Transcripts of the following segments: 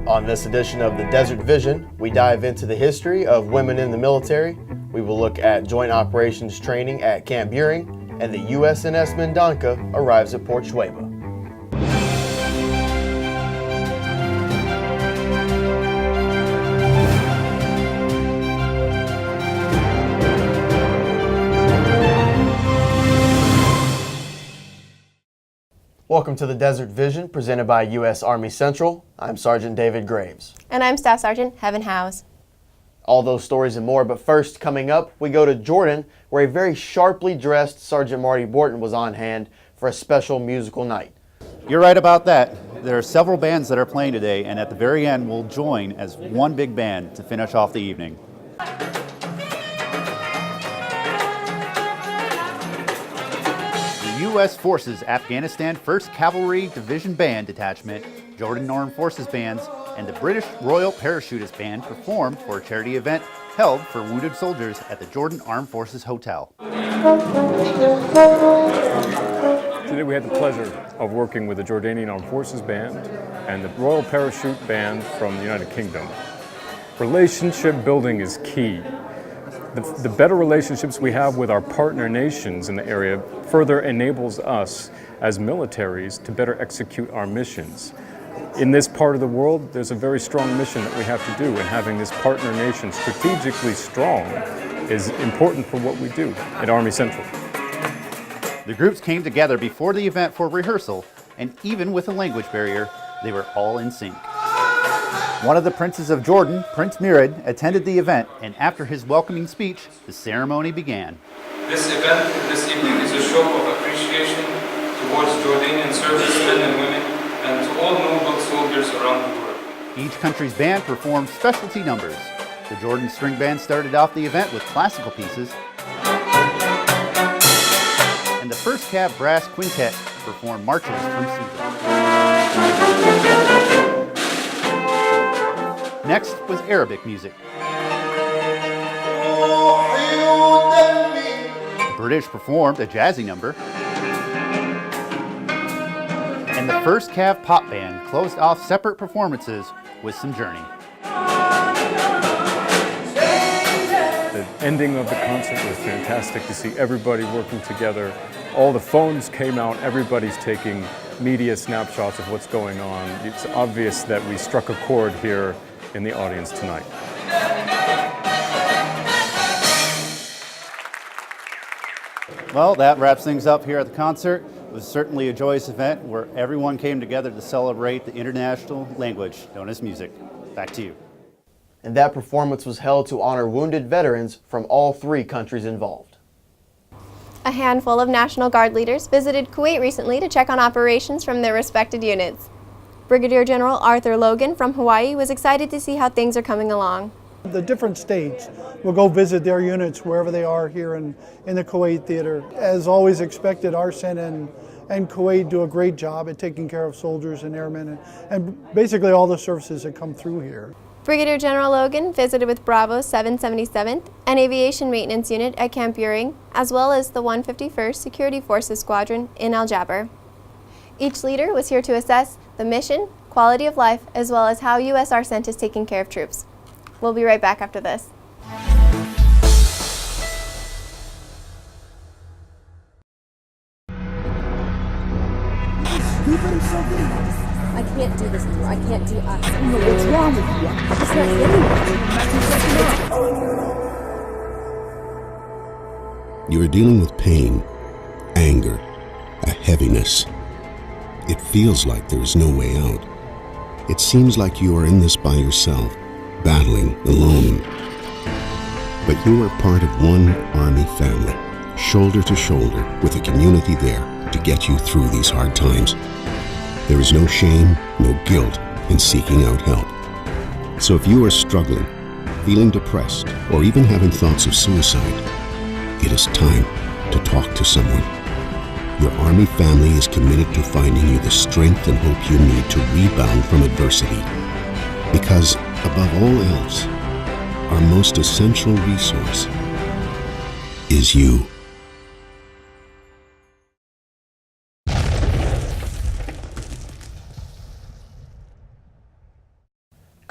On this edition of the Desert Vision, we dive into the history of women in the military. We will look at joint operations training at Camp Buehring, and the USNS Mendonca arrives at Port Schweba. Welcome to the Desert Vision, presented by U.S. Army Central. I'm Sergeant David Graves. And I'm Staff Sergeant Heaven Howes. All those stories and more, but first, coming up, we go to Jordan, where a very sharply dressed Sergeant Marty Borton was on hand for a special musical night. You're right about that. There are several bands that are playing today, and at the very end, we'll join as one big band to finish off the evening. U.S. Forces Afghanistan 1st Cavalry Division Band Detachment, Jordan Armed Forces Bands, and the British Royal Parachutist Band performed for a charity event held for wounded soldiers at the Jordan Armed Forces Hotel. Today we had the pleasure of working with the Jordanian Armed Forces Band and the Royal Parachute Band from the United Kingdom. Relationship building is key. The better relationships we have with our partner nations in the area further enables us as militaries to better execute our missions. In this part of the world, there's a very strong mission that we have to do, and having this partner nation strategically strong is important for what we do at Army Central. The groups came together before the event for rehearsal, and even with a language barrier, they were all in sync. One of the princes of Jordan, Prince Murad, attended the event, and after his welcoming speech, the ceremony began. This event this evening is a show of appreciation towards Jordanian servicemen and women and to all noble soldiers around the world. Each country's band performed specialty numbers. The Jordan String Band started off the event with classical pieces, and the 1st Cav Brass Quintet performed marches from Caesar. Next was Arabic music. The British performed a jazzy number. And the 1st Cav Pop Band closed off separate performances with some Journey. The ending of the concert was fantastic to see everybody working together. All the phones came out, everybody's taking media snapshots of what's going on. It's obvious that we struck a chord here in the audience tonight. Well, that wraps things up here at the concert. It was certainly a joyous event where everyone came together to celebrate the international language known as music. Back to you. And that performance was held to honor wounded veterans from all 3 countries involved. A handful of National Guard leaders visited Kuwait recently to check on operations from their respected units. Brigadier General Arthur Logan from Hawaii was excited to see how things are coming along. The different states will go visit their units wherever they are here in the Kuwait theater. As always expected, ARCENT and Kuwait do a great job at taking care of soldiers and airmen and basically all the services that come through here. Brigadier General Logan visited with Bravo 777th, an aviation maintenance unit at Camp Buehring, as well as the 151st Security Forces Squadron in Al Jaber. Each leader was here to assess the mission, quality of life, as well as how U.S. ARCENT is taking care of troops. We'll be right back after this. I can't do this anymore. I can't do us. What's wrong with you? It's not getting. You are dealing with pain, anger, a heaviness. It feels like there is no way out. It seems like you are in this by yourself, battling alone. But you are part of one Army family, shoulder to shoulder with a community there to get you through these hard times. There is no shame, no guilt in seeking out help. So if you are struggling, feeling depressed, or even having thoughts of suicide, it is time to talk to someone. Your Army family is committed to finding you the strength and hope you need to rebound from adversity. Because, above all else, our most essential resource is you.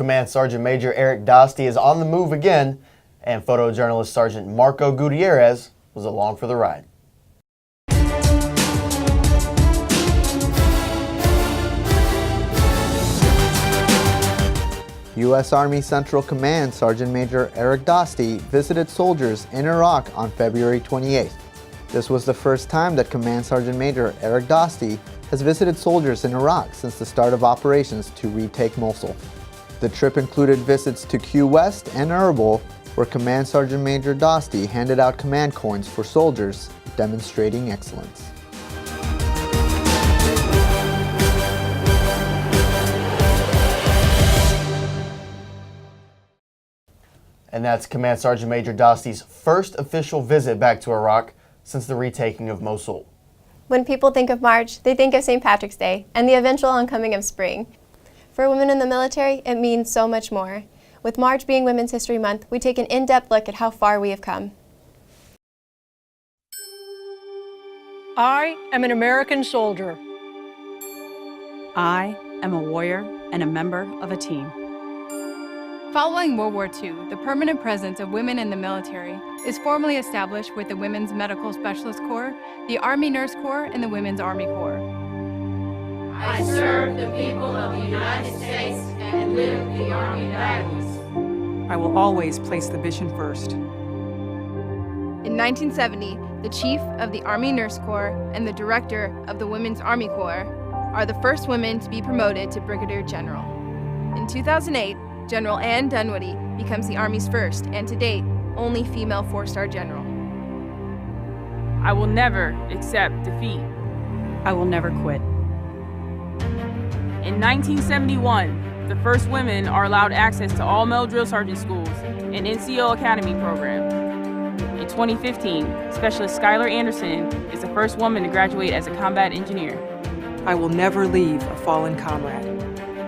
Command Sergeant Major Eric Dostie is on the move again, and photojournalist Sergeant Marco Gutierrez was along for the ride. U.S. Army Central Command Sergeant Major Eric Dostie visited soldiers in Iraq on February 28th. This was the first time that Command Sergeant Major Eric Dostie has visited soldiers in Iraq since the start of operations to retake Mosul. The trip included visits to Q West and Erbil, where Command Sergeant Major Dostie handed out command coins for soldiers, demonstrating excellence. And that's Command Sergeant Major Dostie's first official visit back to Iraq since the retaking of Mosul. When people think of March, they think of St. Patrick's Day and the eventual oncoming of spring. For women in the military, it means so much more. With March being Women's History Month, we take an in-depth look at how far we have come. I am an American soldier. I am a warrior and a member of a team. Following World War II, the permanent presence of women in the military is formally established with the Women's Medical Specialist Corps, the Army Nurse Corps, and the Women's Army Corps. I serve the people of the United States and live the Army values. I will always place the mission first. In 1970, the Chief of the Army Nurse Corps and the Director of the Women's Army Corps are the first women to be promoted to Brigadier General. In 2008, General Ann Dunwoody becomes the Army's first, and to date, only female 4-star general. I will never accept defeat. I will never quit. In 1971, the first women are allowed access to all male drill sergeant schools and NCO Academy program. In 2015, Specialist Skylar Anderson is the first woman to graduate as a combat engineer. I will never leave a fallen comrade.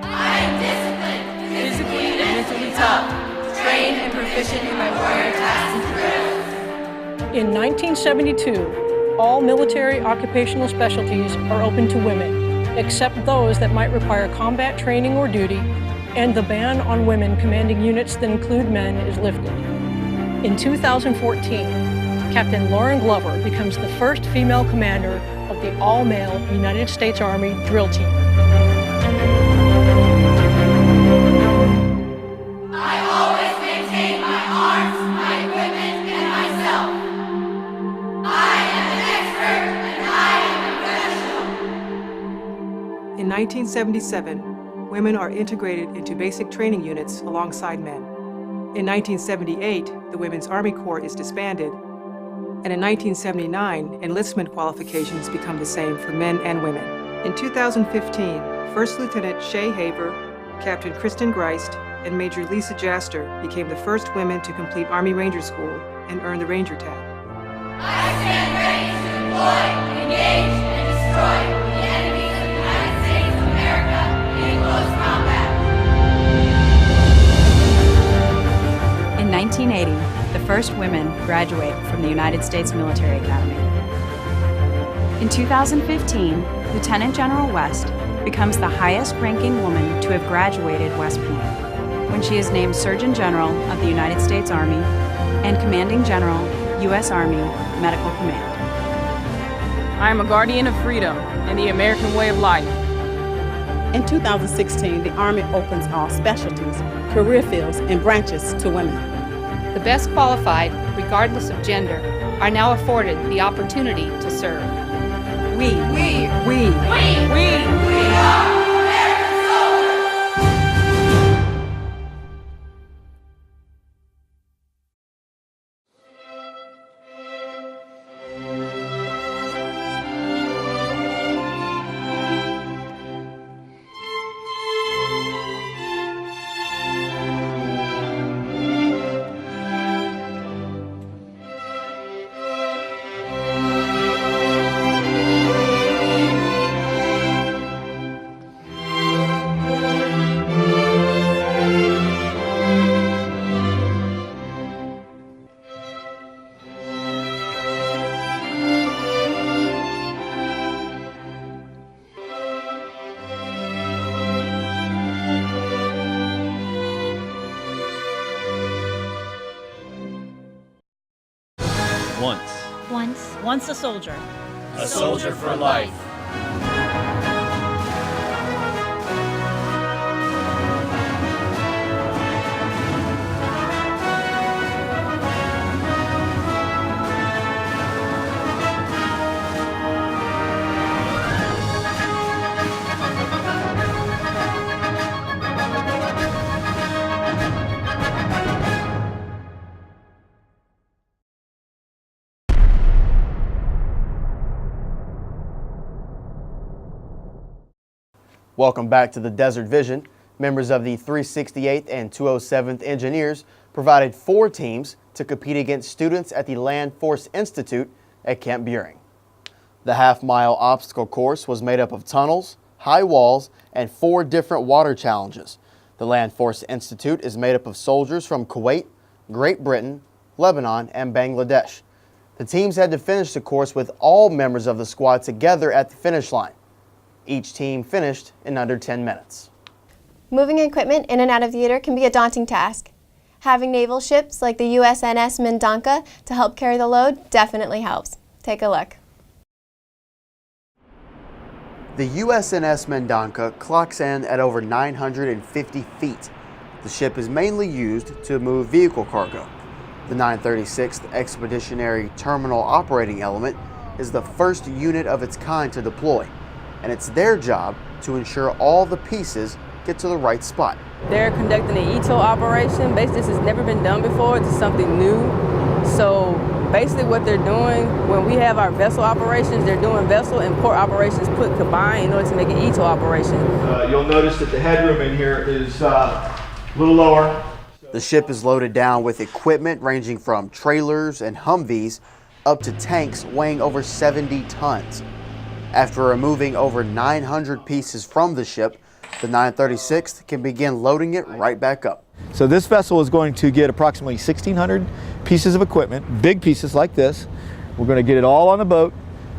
I am disciplined, Physically and mentally tough, trained and proficient in my warrior tasks and drills. In 1972, all military occupational specialties are open to women, except those that might require combat training or duty, and the ban on women commanding units that include men is lifted. In 2014, Captain Lauren Glover becomes the first female commander of the all-male United States Army drill team. I always maintain my arms, my equipment, and myself. I am an expert and I am a professional. In 1977, women are integrated into basic training units alongside men. In 1978, the Women's Army Corps is disbanded, and in 1979, enlistment qualifications become the same for men and women. In 2015, First Lieutenant Shay Haber, Captain Kristen Greist, and Major Lisa Jaster became the first women to complete Army Ranger School and earn the Ranger tab. I stand ready to deploy, engage, and destroy the enemies of the United States of America in close combat. In 1980, the first women graduate from the United States Military Academy. In 2015, Lieutenant General West becomes the highest-ranking woman to have graduated West Point, when she is named Surgeon General of the United States Army and Commanding General, U.S. Army Medical Command. I am a guardian of freedom and the American way of life. In 2016, the Army opens all specialties, career fields, and branches to women. The best qualified, regardless of gender, are now afforded the opportunity to serve. We are American soldiers! Once a soldier. A soldier for life. Welcome back to the Desert Vision. Members of the 368th and 207th Engineers provided 4 teams to compete against students at the Land Force Institute at Camp Buring. The half-mile obstacle course was made up of tunnels, high walls, and 4 different water challenges. The Land Force Institute is made up of soldiers from Kuwait, Great Britain, Lebanon, and Bangladesh. The teams had to finish the course with all members of the squad together at the finish line. Each team finished in under 10 minutes. Moving equipment in and out of theater can be a daunting task. Having naval ships like the USNS Mendanka to help carry the load definitely helps. Take a look. The USNS Mendanka clocks in at over 950 feet. The ship is mainly used to move vehicle cargo. The 936th Expeditionary Terminal Operating Element is the first unit of its kind to deploy, and it's their job to ensure all the pieces get to the right spot. They're conducting an ETO operation. Basically, this has never been done before. It's something new. So basically what they're doing, when we have our vessel operations, they're doing vessel and port operations put combined in order to make an ETO operation. You'll notice that the headroom in here is a little lower. The ship is loaded down with equipment ranging from trailers and Humvees up to tanks weighing over 70 tons. After removing over 900 pieces from the ship, the 936th can begin loading it right back up. So this vessel is going to get approximately 1,600 pieces of equipment, big pieces like this. We're going to get it all on the boat,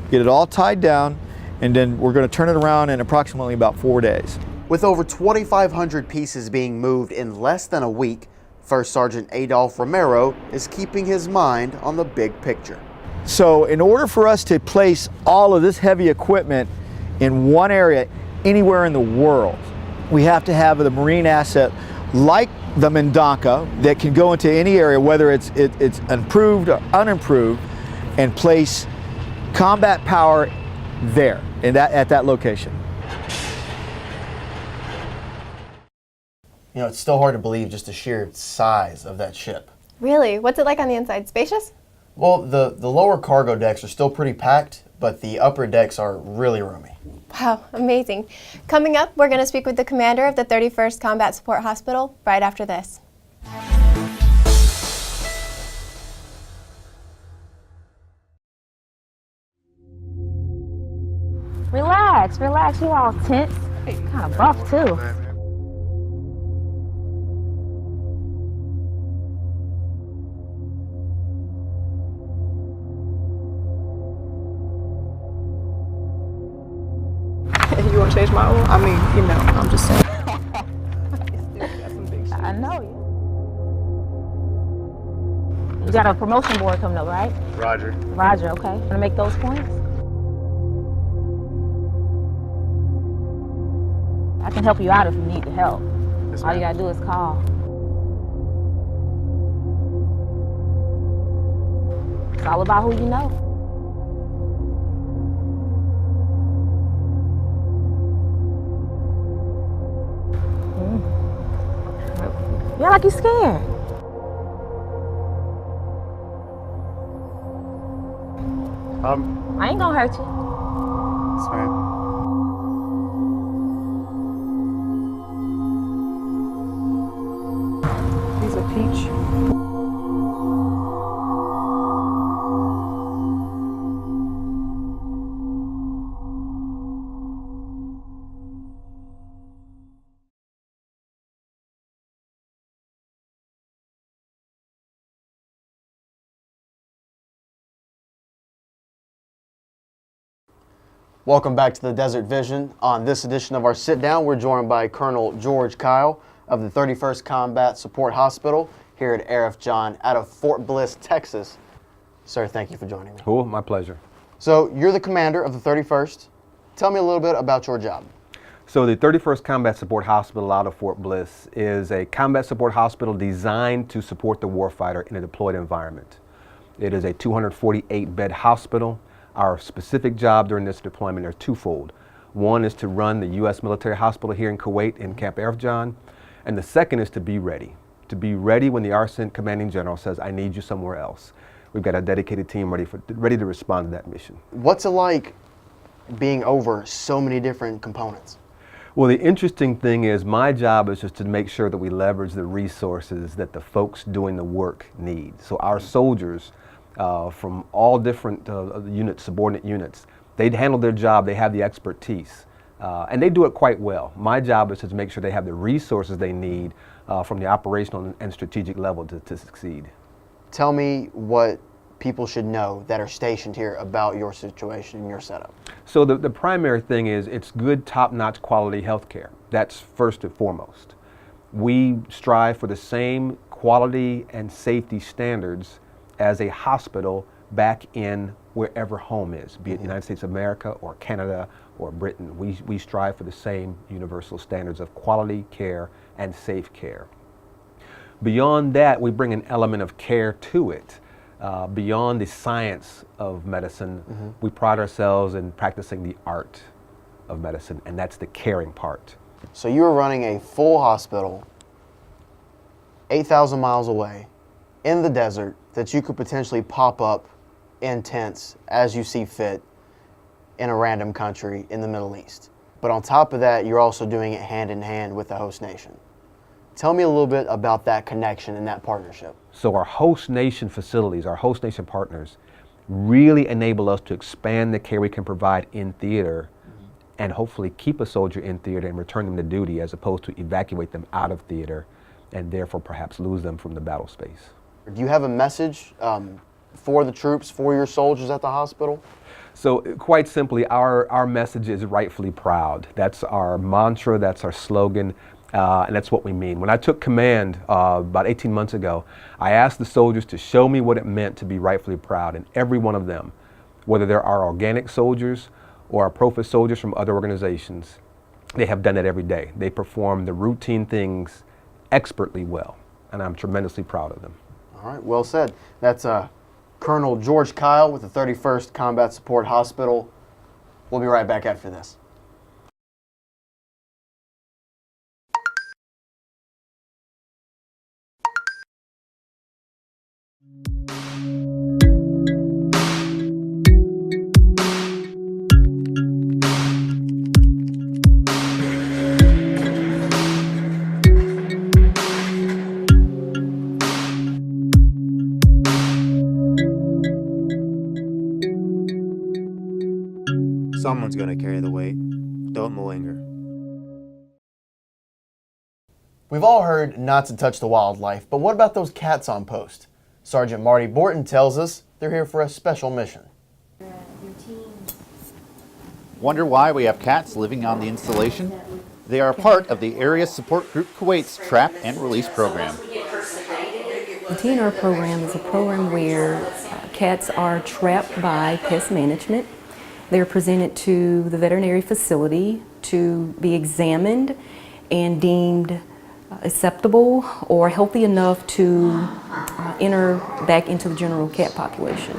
get it all tied down, and then we're going to turn it around in approximately about 4 days. With over 2,500 pieces being moved in less than a week, First Sergeant Adolf Romero is keeping his mind on the big picture. So in order for us to place all of this heavy equipment in one area anywhere in the world, we have to have the marine asset like the Mendanka that can go into any area, whether it's improved or unimproved, and place combat power there at that location. You know, it's still hard to believe just the sheer size of that ship. Really? What's it like on the inside? Spacious? Well, the lower cargo decks are still pretty packed, but the upper decks are really roomy. Wow, amazing. Coming up, we're going to speak with the commander of the 31st Combat Support Hospital right after this. Relax, relax. You all tense. Kind of buff too. You want to change my oil? I mean, you know, I'm just saying. I know you. You got a promotion board coming up, right? Roger. Roger, okay. Want to make those points? I can help you out if you need the help. All you gotta do is call. It's all about who you know. You're like you're scared. I ain't gonna hurt you. Sorry. These are peach. Welcome back to the Desert Vision. On this edition of our Sit Down, we're joined by Colonel George Kyle of the 31st Combat Support Hospital here at ARF John out of Fort Bliss, Texas. Sir, thank you for joining me. Cool, my pleasure. So you're the commander of the 31st. Tell me a little bit about your job. So the 31st Combat Support Hospital out of Fort Bliss is a combat support hospital designed to support the warfighter in a deployed environment. It is a 248-bed hospital. Our specific job during this deployment are twofold. One is to run the U.S. military hospital here in Kuwait in Camp Arcent, and the second is to be ready. To be ready when the ARCENT commanding general says, I need you somewhere else. We've got a dedicated team ready to respond to that mission. What's it like being over so many different components? Well, the interesting thing is my job is just to make sure that we leverage the resources that the folks doing the work need. So our soldiers from all different units, subordinate units, they handle their job, they have the expertise, and they do it quite well. My job is to make sure they have the resources they need from the operational and strategic level to succeed. Tell me what people should know that are stationed here about your situation and your setup. So the primary thing is it's good, top-notch quality health care. That's first and foremost. We strive for the same quality and safety standards as a hospital back in wherever home is, be it the United States of America or Canada or Britain. We strive for the same universal standards of quality care and safe care. Beyond that, we bring an element of care to it. Beyond the science of medicine, we pride ourselves in practicing the art of medicine, and that's the caring part. So you are running a full hospital 8,000 miles away in the desert that you could potentially pop up in tents as you see fit in a random country in the Middle East. But on top of that, you're also doing it hand in hand with the host nation. Tell me a little bit about that connection and that partnership. So our host nation facilities, our host nation partners, really enable us to expand the care we can provide in theater and hopefully keep a soldier in theater and return them to duty as opposed to evacuate them out of theater and therefore perhaps lose them from the battle space. Do you have a message for the troops, for your soldiers at the hospital? So quite simply, our message is rightfully proud. That's our mantra, that's our slogan. And that's what we mean. When I took command about 18 months ago, I asked the soldiers to show me what it meant to be rightfully proud, and every one of them, whether they're our organic soldiers or our PROFIS soldiers from other organizations, they have done it every day. They perform the routine things expertly well, and I'm tremendously proud of them. All right, well said. That's Colonel George Kyle with the 31st Combat Support Hospital. We'll be right back after this. Someone's gonna carry the weight. Don't malinger. We've all heard not to touch the wildlife, but what about those cats on post? Sergeant Marty Borton tells us they're here for a special mission. Wonder why we have cats living on the installation? They are part of the Area Support Group Kuwait's Trap and Release program. The TNR program is a program where cats are trapped by pest management. They're presented to the veterinary facility to be examined and deemed acceptable or healthy enough to enter back into the general cat population.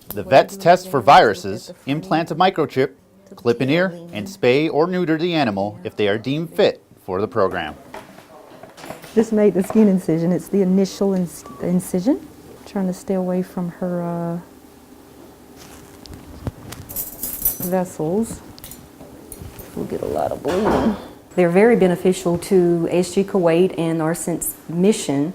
The vets test for viruses, implant a microchip, clip an ear, and spay or neuter the animal if they are deemed fit for the program. Just made the skin incision. It's the initial incision. Trying to stay away from her vessels. We'll get a lot of bleeding. They're very beneficial to ASG Kuwait and ARCENT's mission,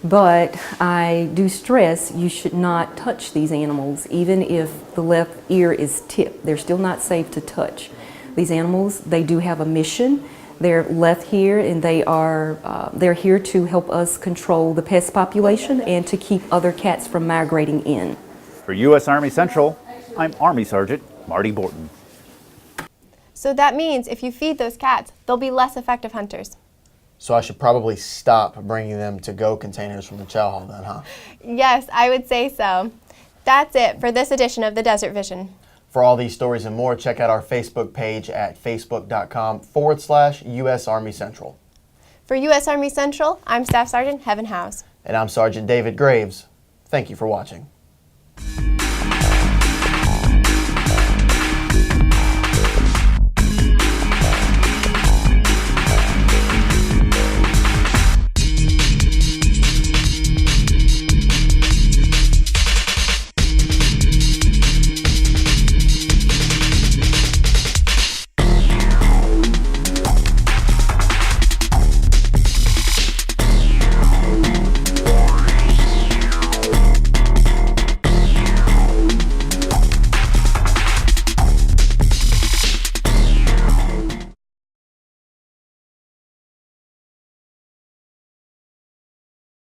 but I do stress you should not touch these animals, even if the left ear is tipped. They're still not safe to touch. These animals, they do have a mission. They're left here and they're here to help us control the pest population and to keep other cats from migrating in. For U.S. Army Central, I'm Army Sergeant Marty Borton. So that means if you feed those cats, they'll be less effective hunters. So I should probably stop bringing them to-go containers from the chow hall then, huh? Yes, I would say so. That's it for this edition of the Desert Vision. For all these stories and more, check out our Facebook page at facebook.com/US Army Central. For U.S. Army Central, I'm Staff Sergeant Heaven House. And I'm Sergeant David Graves. Thank you for watching.